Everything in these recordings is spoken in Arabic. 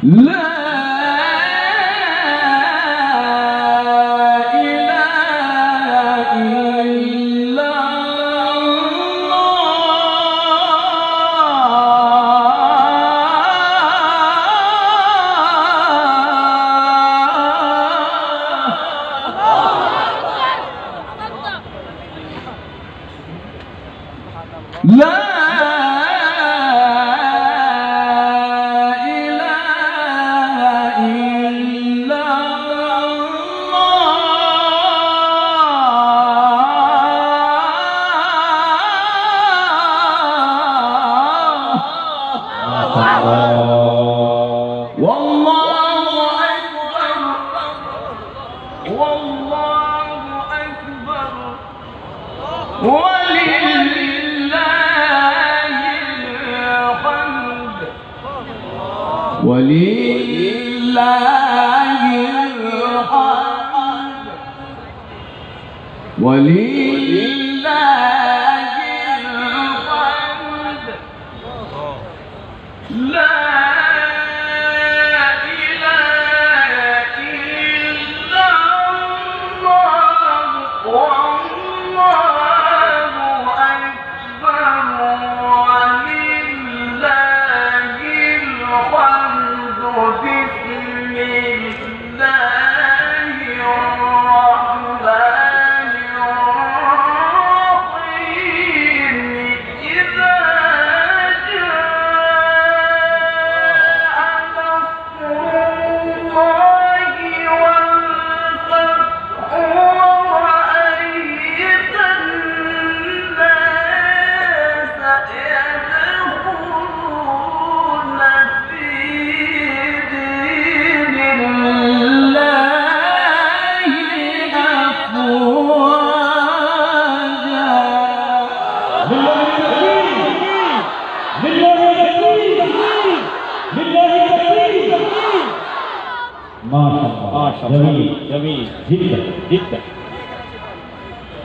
لا جميل جميل جدا جدا.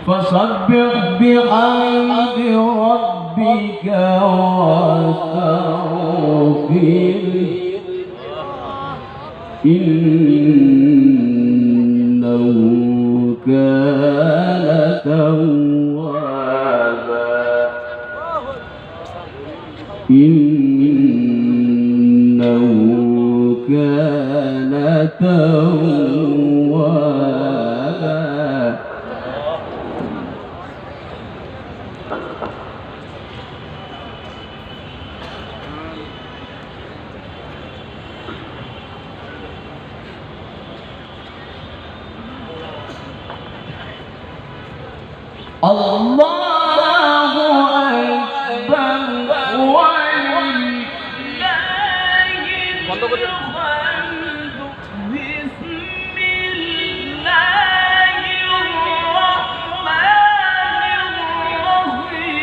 فسبح بحمد ربك واستغفره إنه كان توابا إنه كان توابا. الله أكبر ولله الحمد. بسم الله الرحمن الرحيم.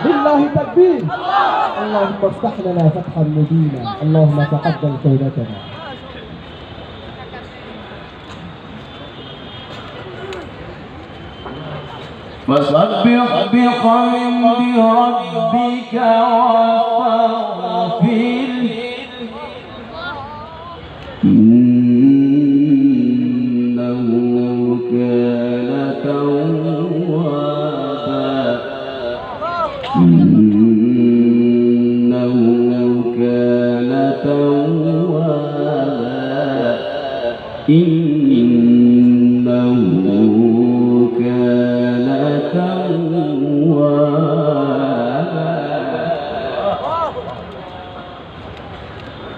لله تكبير. اللهم افتح لنا فتحا مبينا، اللهم تقبل توبتنا. فسبح بحمد ربك واستغفره إنه كان توابا إنه كان توابا إنه كان توابا.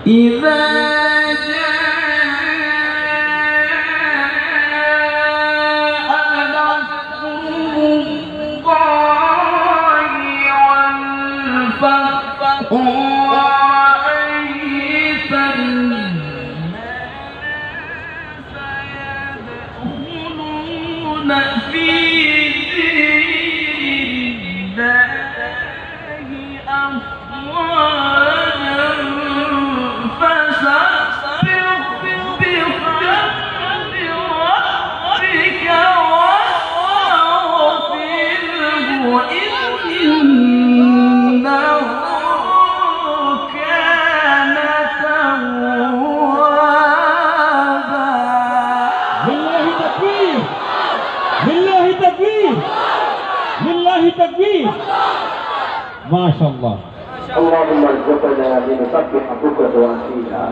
إذا تكبير. ما شاء الله. اللهم ارزقنا لنسبح بكرة وأصيلا.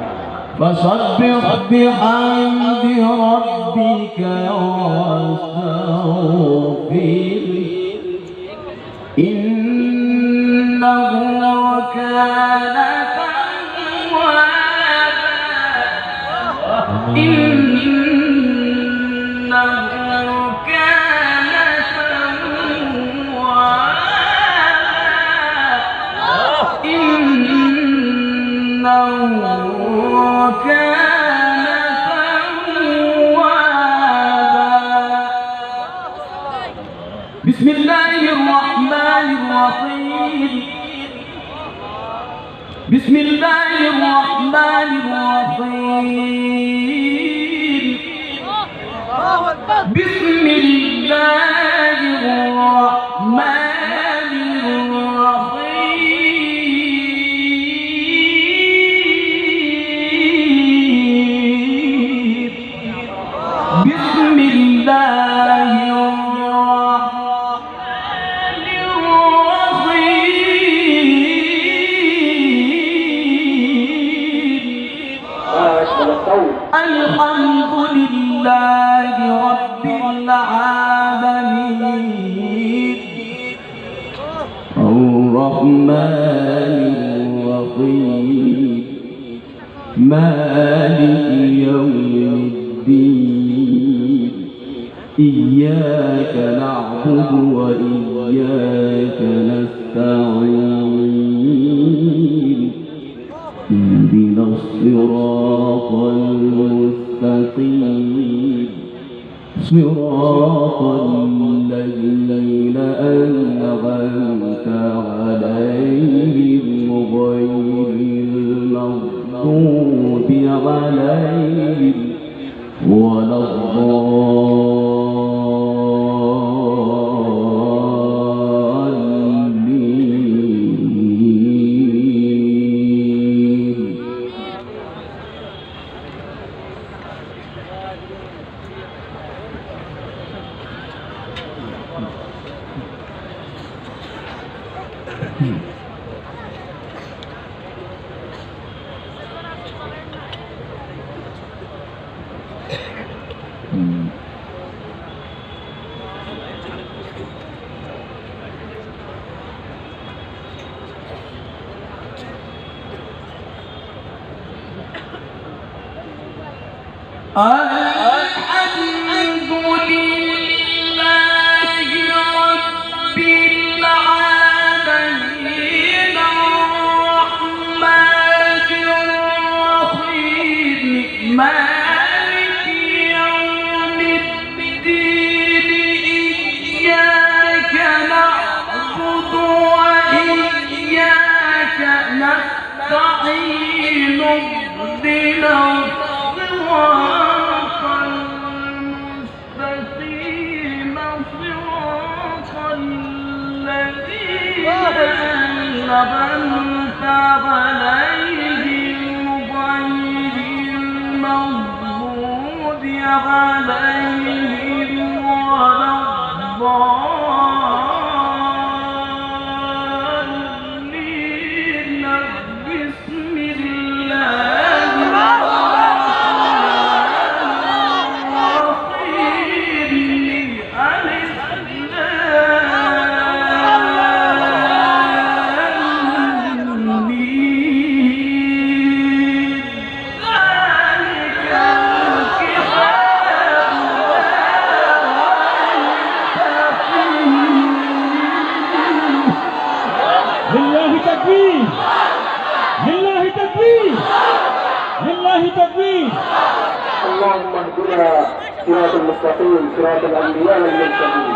فسبح بحمد ربك واستغفره إنه كان توابا. بسم الله الرحمن الرحيم. بسم الله الرحمن الرحيم. بسم الله الرحمن الرحيم. بسم الله الحمد لله رب العالمين الرحمن الرحيم مالك يوم الدين إياك نعبد وإياك نستعين اهدنا الصراط المستقيم صراط الذين أنعمت عليهم غير المغضوب عليهم ولا الحمد لله رب العالمين الرحمن الرحيم مالك يوم الدين إياك نعبد وإياك نستعين اهدنا الصراط المستقيم صراط الذين أنعمت عليهم غير المغضوب عليهم ولا الضالين. بسم الله لله تكبير لله تكبير لله تكبير. اللهم اهدنا صراط المستقيم صراط الانبياء والمرسلين.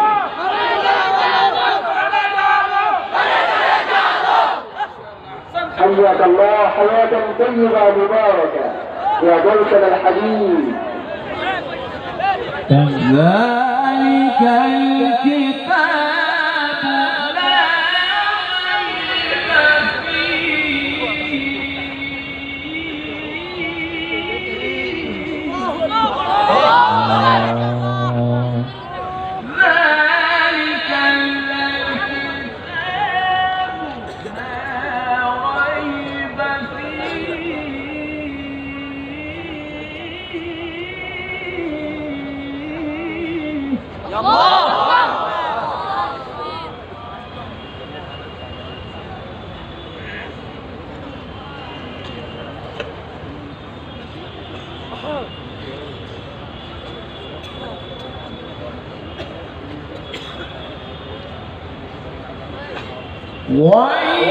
حياك الله حياة طيبة مباركة يا ضيفنا الحبيب. ذلك الكتاب لا ريب فيه. غير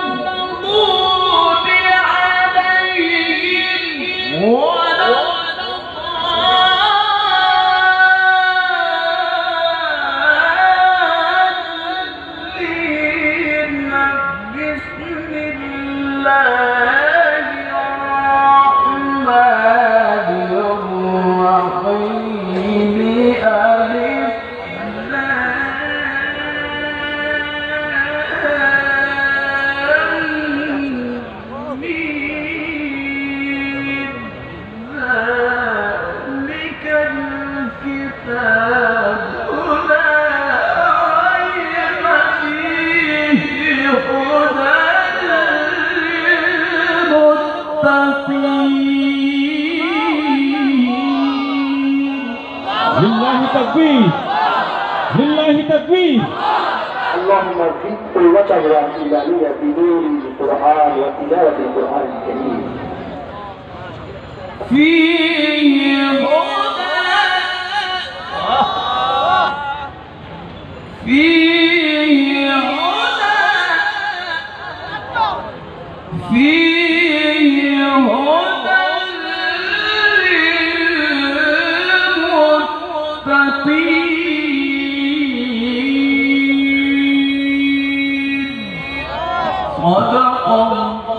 المغضوب عليهم ولا الضالين. بسم الله الرحمن الرحيم. ألف ذلك الكتاب لا ريب فيه هدى للمتقين. لله تكبير لله تكبير. اللهم زد قوته الإيمانية بنور القرآن وتلاوة القرآن الكريم. فيه هدى فيه هدى فيه هدى للمتقين. صدق الله